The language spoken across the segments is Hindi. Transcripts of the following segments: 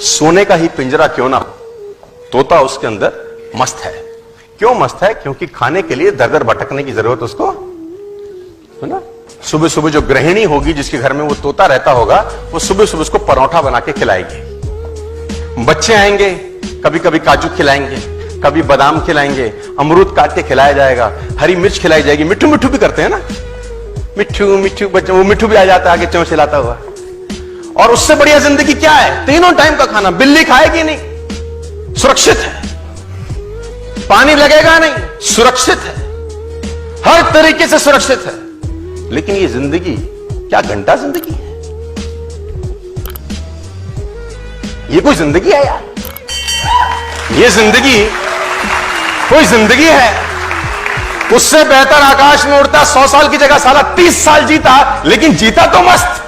सोने का ही पिंजरा क्यों ना हो, तोता उसके अंदर मस्त है। क्यों मस्त है? क्योंकि खाने के लिए दर दर भटकने की जरूरत उसको है ना। सुबह सुबह जो गृहिणी होगी जिसके घर में वो तोता रहता होगा, वो सुबह सुबह उसको परोठा बना के खिलाएगी। बच्चे आएंगे, कभी कभी काजू खिलाएंगे, कभी बादाम खिलाएंगे, अमरूद काट के खिलाया जाएगा, हरी मिर्च खिलाई जाएगी। मिट्ठू मिट्ठू भी करते हैं ना, मिट्ठू मिट्ठू बच्चे, वो मिट्ठू भी आ जाता है आगे चोंच हिलाता हुआ। और उससे बढ़िया जिंदगी क्या है? तीनों टाइम का खाना। बिल्ली खाएगी नहीं, सुरक्षित है। पानी लगेगा नहीं, सुरक्षित है। हर तरीके से सुरक्षित है। लेकिन ये जिंदगी क्या घंटा जिंदगी है? ये कोई जिंदगी है यार? ये जिंदगी कोई जिंदगी है? उससे बेहतर आकाश में उड़ता 100 साल की जगह साला 30 साल जीता, लेकिन जीता तो मस्त।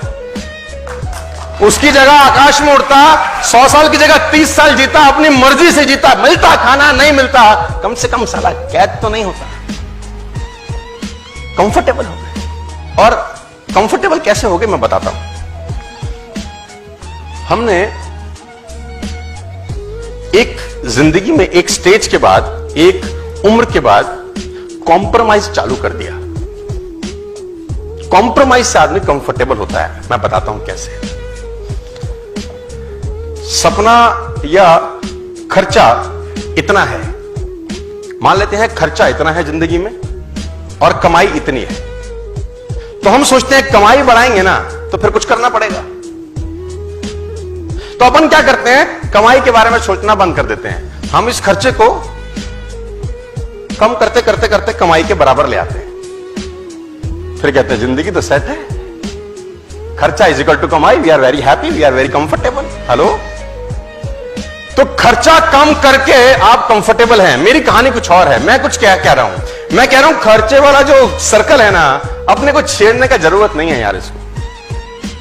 उसकी जगह आकाश में उड़ता 100 साल की जगह 30 साल जीता, अपनी मर्जी से जीता। मिलता खाना, नहीं मिलता, कम से कम साला कैद तो नहीं होता, कंफर्टेबल हो गए। और कंफर्टेबल कैसे हो गए मैं बताता हूं। हमने एक जिंदगी में एक स्टेज के बाद, एक उम्र के बाद कॉम्प्रोमाइज चालू कर दिया। कॉम्प्रोमाइज से आदमी कंफर्टेबल होता है। मैं बताता हूं कैसे। सपना या खर्चा इतना है, मान लेते हैं खर्चा इतना है जिंदगी में और कमाई इतनी है, तो हम सोचते हैं कमाई बढ़ाएंगे ना तो फिर कुछ करना पड़ेगा। तो अपन क्या करते हैं? कमाई के बारे में सोचना बंद कर देते हैं। हम इस खर्चे को कम करते करते करते कमाई के बराबर ले आते हैं। फिर कहते हैं जिंदगी तो सेट है, खर्चा इज इक्वल टू कमाई, we are very happy, we are very comfortable. Hello, तो खर्चा कम करके आप कंफर्टेबल हैं। मेरी कहानी कुछ और है। मैं कुछ क्या कह रहा हूं? मैं कह रहा हूं खर्चे वाला जो सर्कल है ना, अपने को छेड़ने का जरूरत नहीं है यार।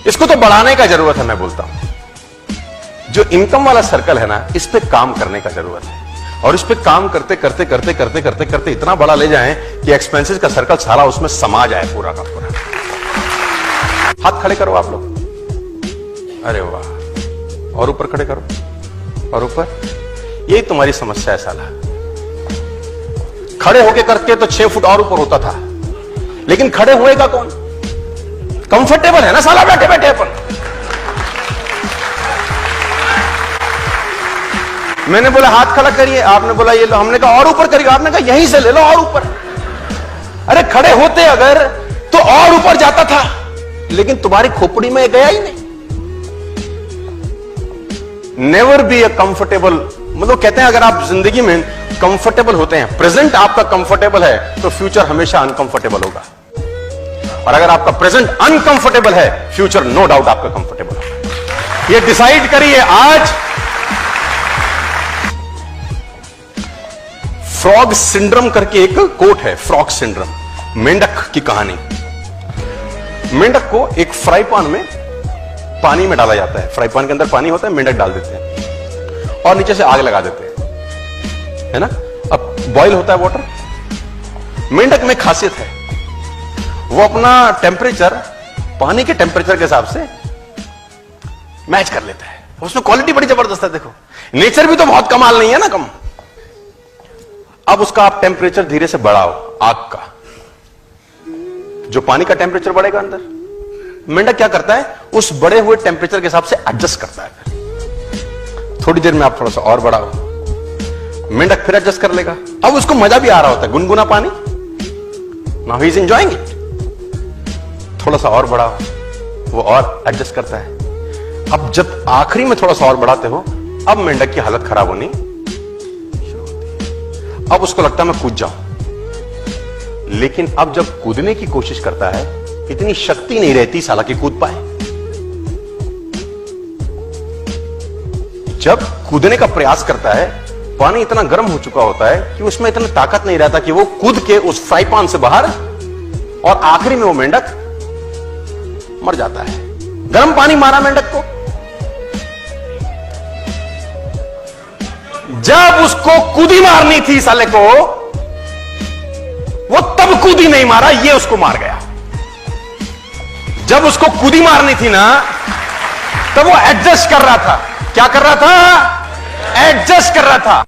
इसको तो बढ़ाने का जरूरत है। मैं बोलता हूं जो इनकम वाला सर्कल है ना, इस पे काम करने का जरूरत है। और इस पे काम करते करते करते करते करते करते इतना बड़ा ले जाएं कि एक्सपेंसेस का सर्कल सारा उसमें समा जाए पूरा का पूरा। हाथ खड़े करो आप लोग। अरे वाह, और ऊपर खड़े करो, और ऊपर। यही तुम्हारी समस्या है साला। खड़े होके करके तो 6 फुट और ऊपर होता था, लेकिन खड़े हुए का कौन? कंफर्टेबल है ना साला बैठे बैठे अपन। मैंने बोला हाथ खड़ा करिए, आपने बोला ये लो। हमने कहा और ऊपर करिए, आपने कहा यहीं से ले लो और ऊपर। अरे खड़े होते अगर तो और ऊपर जाता था, लेकिन तुम्हारी खोपड़ी में गया ही नहीं। नेवर बी ए कंफर्टेबल, मतलब कहते हैं अगर आप जिंदगी में कंफर्टेबल होते हैं, प्रेजेंट आपका कंफर्टेबल है, तो फ्यूचर हमेशा अनकंफर्टेबल होगा। और अगर आपका प्रेजेंट अनकंफर्टेबल है, फ्यूचर नो डाउट आपका कंफर्टेबल होगा। ये डिसाइड करिए आज। फ्रॉग सिंड्रोम करके एक कोट है, फ्रॉग सिंड्रोम, मेंढक की कहानी। मेंढक को एक फ्राई पैन में पानी में डाला जाता है। फ्राई पैन के अंदर पानी होता है, मेंढक डाल देते हैं और नीचे से आग लगा देते हैं, है ना। अब बॉईल होता है वाटर। मेंढक में खासियत है, वो अपना टेम्परेचर पानी के टेम्परेचर के हिसाब से मैच कर लेता है। उसमें क्वालिटी बड़ी जबरदस्त है। देखो, नेचर भी तो बहुत कमाल नहीं है ना, कम। अब उसका आप टेम्परेचर धीरे से बढ़ाओ, आग का। जो पानी का टेम्परेचर बढ़ेगा अंदर, मेंढक क्या करता है? उस बढ़े हुए टेम्परेचर के हिसाब से एडजस्ट करता है। थोड़ी देर में आप थोड़ा सा और बढ़ाओ, मेंढक फिर एडजस्ट कर लेगा। अब उसको मजा भी आ रहा होता है, गुनगुना पानी। Now he is enjoying it. थोड़ा सा और बढ़ाओ, वो और एडजस्ट करता है। अब जब आखिरी में थोड़ा सा और बढ़ाते हो, अब मेंढक की हालत खराब होनी शुरू होती है। अब उसको लगता है मैं कूद जाऊं, लेकिन अब जब कूदने की कोशिश करता है, इतनी शक्ति नहीं रहती साला कि कूद पाए। जब कूदने का प्रयास करता है, पानी इतना गर्म हो चुका होता है कि उसमें इतना ताकत नहीं रहता कि वो कूद के उस फ्राई पैन से बाहर, और आखिरी में वो मेंढक मर जाता है। गर्म पानी मारा मेंढक को। जब उसको कूदी मारनी थी साले को, वो तब कूदी नहीं मारा, ये उसको मार गया। जब उसको कूदी मारनी थी ना, तब वो एडजस्ट कर रहा था। क्या कर रहा था? एडजस्ट कर रहा था।